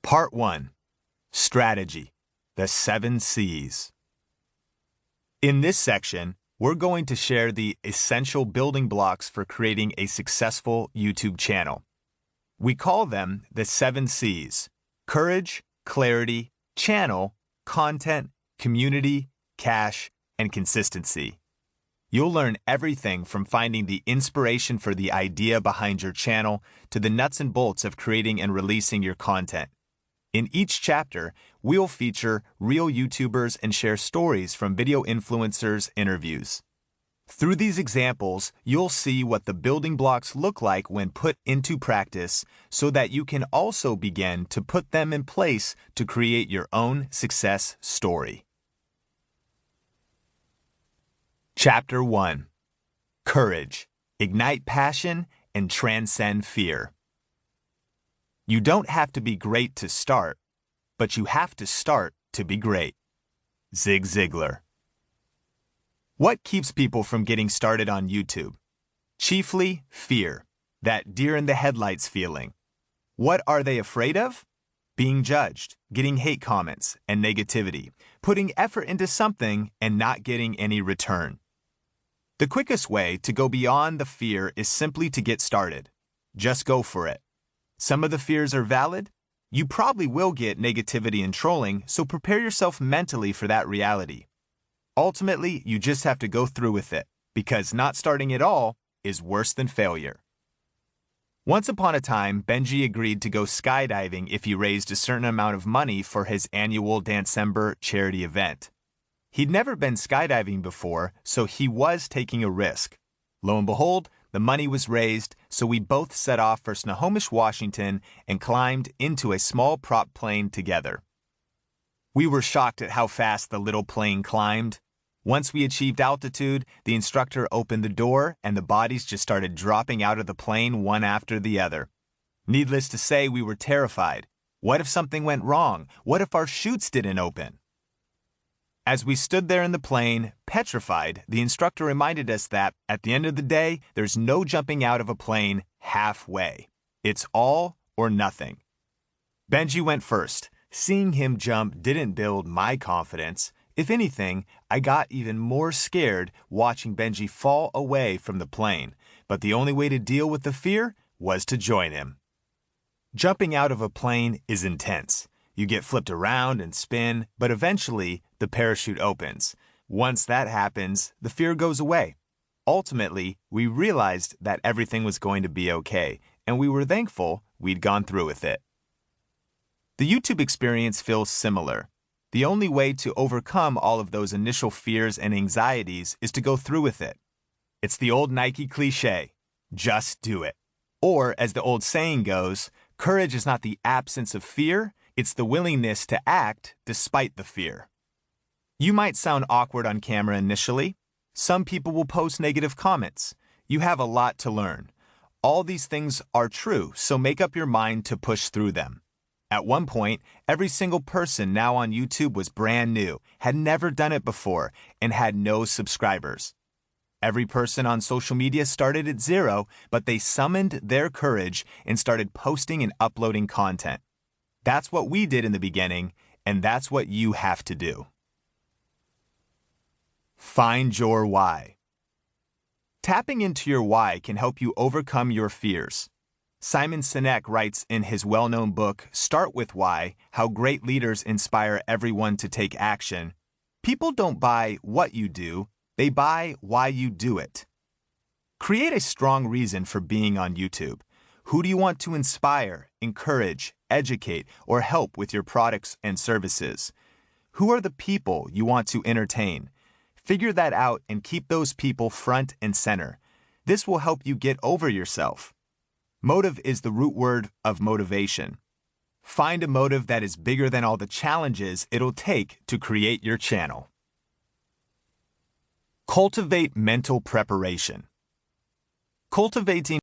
Part 1. Strategy, the 7 C's. In this section, we're going to share the essential building blocks for creating a successful YouTube channel. We call them the 7 C's: courage, clarity, channel, content, community, cash, and consistency. You'll learn everything from finding the inspiration for the idea behind your channel to the nuts and bolts of creating and releasing your content. In each chapter, we'll feature real YouTubers and share stories from video influencers' interviews. Through these examples, you'll see what the building blocks look like when put into practice so that you can also begin to put them in place to create your own success story. Chapter 1. Courage. Ignite passion and transcend fear. You don't have to be great to start, but you have to start to be great. Zig Ziglar. What keeps people from getting started on YouTube? Chiefly fear, that deer-in-the-headlights feeling. What are they afraid of? Being judged, getting hate comments and negativity, putting effort into something and not getting any return. The quickest way to go beyond the fear is simply to get started. Just go for it. Some of the fears are valid. You probably will get negativity and trolling, so prepare yourself mentally for that reality. Ultimately, you just have to go through with it, because not starting at all is worse than failure. Once upon a time, Benji agreed to go skydiving if he raised a certain amount of money for his annual Dancember charity event. He'd never been skydiving before, so he was taking a risk. Lo and behold, the money was raised, so we both set off for Snohomish, Washington, and climbed into a small prop plane together. We were shocked at how fast the little plane climbed. Once we achieved altitude, the instructor opened the door and the bodies just started dropping out of the plane one after the other. Needless to say, we were terrified. What if something went wrong? What if our chutes didn't open? As we stood there in the plane, petrified, the instructor reminded us that, at the end of the day, there's no jumping out of a plane halfway. It's all or nothing. Benji went first. Seeing him jump didn't build my confidence. If anything, I got even more scared watching Benji fall away from the plane, but the only way to deal with the fear was to join him. Jumping out of a plane is intense. You get flipped around and spin, but eventually the parachute opens. Once that happens, the fear goes away. Ultimately, we realized that everything was going to be okay, and we were thankful we'd gone through with it. The YouTube experience feels similar. The only way to overcome all of those initial fears and anxieties is to go through with it. It's the old Nike cliche, just do it. Or, as the old saying goes, courage is not the absence of fear, it's the willingness to act despite the fear. You might sound awkward on camera initially. Some people will post negative comments. You have a lot to learn. All these things are true, so make up your mind to push through them. At one point, every single person now on YouTube was brand new, had never done it before, and had no subscribers. Every person on social media started at zero, but they summoned their courage and started posting and uploading content. That's what we did in the beginning, and that's what you have to do. Find your why. Tapping into your why can help you overcome your fears. Simon Sinek writes in his well-known book, Start With Why, How Great Leaders Inspire Everyone to Take Action. People don't buy what you do, they buy why you do it. Create a strong reason for being on YouTube. Who do you want to inspire, encourage, educate, or help with your products and services? Who are the people you want to entertain? Figure that out and keep those people front and center. This will help you get over yourself. Motive is the root word of motivation. Find a motive that is bigger than all the challenges it'll take to create your channel. Cultivate mental preparation. Cultivating